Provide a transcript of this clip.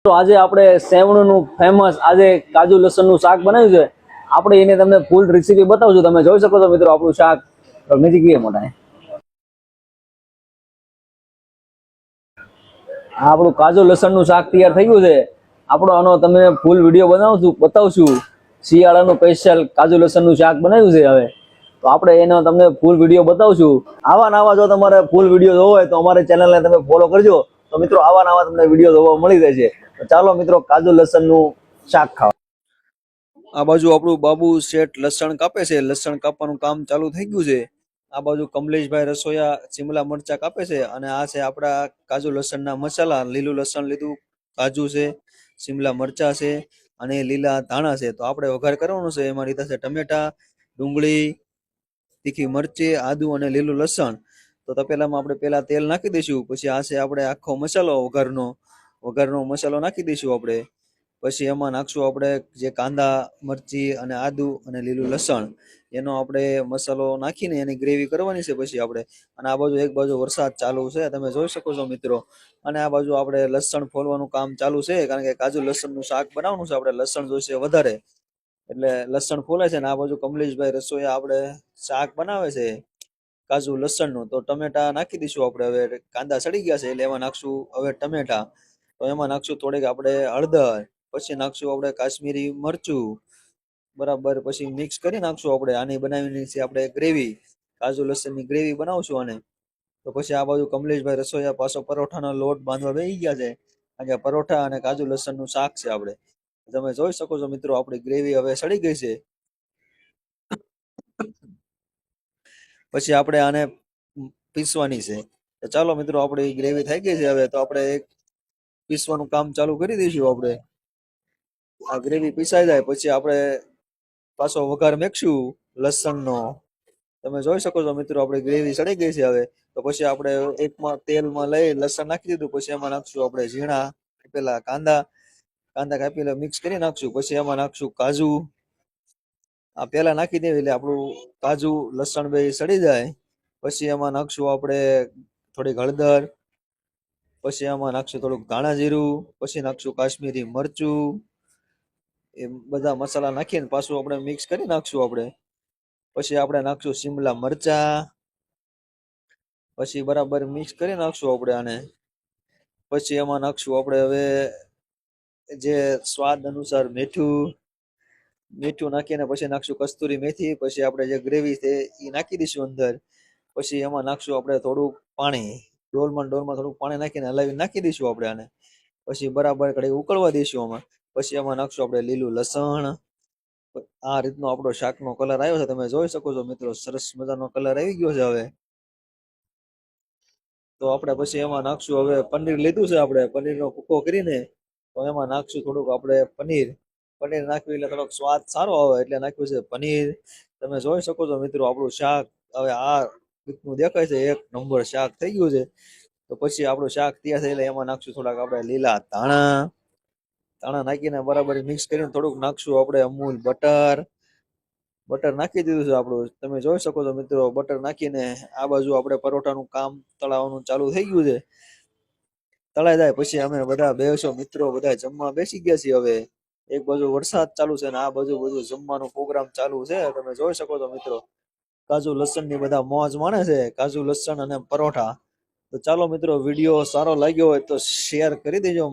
તો આજે આપણે સેવણનું ફેમસ આજે કાજુ લસણનું શાક બનાવ્યું છે. આપણે એને તમને ફૂલ રેસીપી બતાવશું. તમે જોઈ શકો છો મિત્રો આપણું શાક નજીક મોટા આપણું કાજુ લસણનું શાક તૈયાર થઈ ગયું છે. આપણો આનો તમે ફૂલ વિડીયો બતાવશું. શિયાળાનું સ્પેશિયલ કાજુ લસણનું શાક બનાવ્યું છે. હવે તો આપણે એનો તમને ફૂલ વિડીયો બતાવશું. આવા નવા જો તમારે ફૂલ વિડીયો જોવો હોય તો અમારી ચેનલને તમે ફોલો કરજો. તો મિત્રો આવા નવા તમને વિડીયો જોવા મળી રહેશે. તો ચાલો મિત્રો કાજુ લસણનું શાક ખાવા. આ બાજુ આપણું બાબુ શેઠ લસણ કાપે છે. લસણ કાપવાનું કામ ચાલુ થઈ ગયું છે. આ બાજુ કમલેશભાઈ રસોયા શિમલા મરચા કાપે છે. અને આ છે આપણા કાજુ લસણના મસાલા. લીલું લસણ લીધું, કાજુ છે, શિમલા મરચા છે અને લીલા ધાણા છે. તો આપણે વઘાર કરવાનું છે. એમાં લીધા છે ટમેટા, ડુંગળી, તીખી મરચી, આદુ અને લીલું લસણ. તો તપેલામાં આપણે પહેલા તેલ નાખી દઈશું. પછી આ છે આપણે આખો મસાલો વઘારનો મસાલો નાખી દઈશું આપણે. પછી એમાં નાખશું આપણે જે કાંદા, મરચી અને આદુ અને લીલું લસણ એનો આપણે મસાલો નાખીને એની ગ્રેવી કરવાની છે. પછી આપણે અને આ બાજુ એક બાજુ વરસાદ ચાલુ છે, તમે જોઈ શકો છો મિત્રો. અને આ બાજુ આપણે લસણ ફોલવાનું કામ ચાલુ છે, કારણ કે કાજુ લસણનું શાક બનાવવાનું છે. આપણે લસણ જોઈશે વધારે એટલે લસણ ફોલે છે. ને આ બાજુ કમલેશભાઈ રસોઈયા આપણે શાક બનાવે છે કાજુ લસણનું. તો ટમેટા નાખી દઈશું આપણે. હવે કાંદા સડી ગયા છે એટલે એમાં નાખશું હવે ટમેટા. તો એમાં નાખશું થોડીક આપણે હળદર, પછી નાખશું આપણે કાશ્મીરી મરચું બરાબર. પછી મિક્સ કરી નાખશું આપણે. આની બનાવીની છે આપણે ગ્રેવી, કાજુ લસણની ગ્રેવી બનાવશું આને. તો પછી આ બાજુ કમલેશભાઈ રસોઈયા પાછો પરોઠાનો લોટ બાંધવા બેસી ગયા છે, કારણ કે પરોઠા અને કાજુ લસણનું શાક છે આપણે. તમે જોઈ શકો છો મિત્રો આપણી ગ્રેવી હવે સડી ગઈ છે. પછી આપણે આને પીસવાની છે. તો ચાલો મિત્રો આપણી ગ્રેવી થઈ ગઈ છે. હવે તો આપણે પીસવાનું કામ ચાલુ કરી દઈશું. આપણે આ ગ્રેવી પીસાઈ જાય પછી આપણે પાછો વઘાર મેકશું લસણનો. તમે જોઈ શકો છો મિત્રો આપણી ગ્રેવી સડી ગઈ છે. હવે તો પછી આપણે એકમાં તેલમાં લઈ લસણ નાખી દીધું. પછી એમાં નાખશું આપણે ઝીણા પેલા કાંદા કાપીને મિક્સ કરી નાખશું. પછી એમાં નાખશું કાજુ. આ પેલા નાખી દેવી એટલે આપણું કાજુ લસણ બે સડી જાય. પછી એમાં નાખશું આપણે થોડીક હળદર, પછી એમાં નાખશું થોડુંક ધાણા જીરું, પછી નાખશું કાશ્મીરી મરચું. એ બધા મસાલા નાખીને પાછું આપણે મિક્સ કરી નાખશું આપણે. પછી આપણે નાખશું શિમલા મરચા. પછી બરાબર મિક્સ કરી નાખશું આપણે આને. પછી એમાં નાખશું આપણે હવે જે સ્વાદ અનુસાર મીઠું નાખીને પછી નાખશું કસ્તુરી મેથી. પછી આપણે જે ગ્રેવી છે એ નાખી દઈશું અંદર. પછી એમાં નાખશું આપણે થોડુંક પાણી, ડોલમાં થોડુંક પાણી નાખીને હલાવી નાખી દઈશું આપણે આને. પછી બરાબર કડી ઉકળવા દઈશું આમાં. પછી એમાં નાખશું આપણે લીલું લસણ. આ રીતનો આપણો શાકનો કલર આવ્યો છે, તમે જોઈ શકો છો મિત્રો. સરસ મજાનો કલર આવી ગયો છે. હવે તો આપણે પછી એમાં નાખશું હવે પનીર લીધું છે આપણે, પનીરનો ભૂકો કરીને. તો એમાં નાખશું થોડુંક આપણે પનીર નાખ્યું એટલે થોડોક સ્વાદ સારો આવે એટલે નાખ્યું છે પનીર. તમે જોઈ શકો છો મિત્રો આપણું શાક હવે આ રીતનું દેખાય છે. એક નંબર શાક થઈ ગયું છે. તો પછી આપણું શાક તૈયાર થાય એટલે એમાં નાખશું થોડાક આપણે લીલા ધાણા નાખીને બરાબર મિક્સ કરીને થોડુંક નાખશું આપણે અમૂલ બટર નાખી દીધું છે આપણું. તમે જોઈ શકો છો મિત્રો બટર નાખીને આ બાજુ આપણે પરોઠાનું કામ તળાવવાનું ચાલુ થઈ ગયું છે. તળાઈ જાય પછી અમે બધા બેસો મિત્રો બધા જમવા બેસી ગયા છીએ. હવે એક બાજુ વરસાદ ચાલુ છે અને આ બાજુ બધું જમવાનો પ્રોગ્રામ ચાલુ છે. તમે જોઈ શકો છો મિત્રો કાજુ લસણ ની બધા મોજ માણે છે, કાજુ લસણ અને પરોઠા. તો ચાલો મિત્રો વિડીયો સારો લાગ્યો હોય તો શેર કરી દેજો.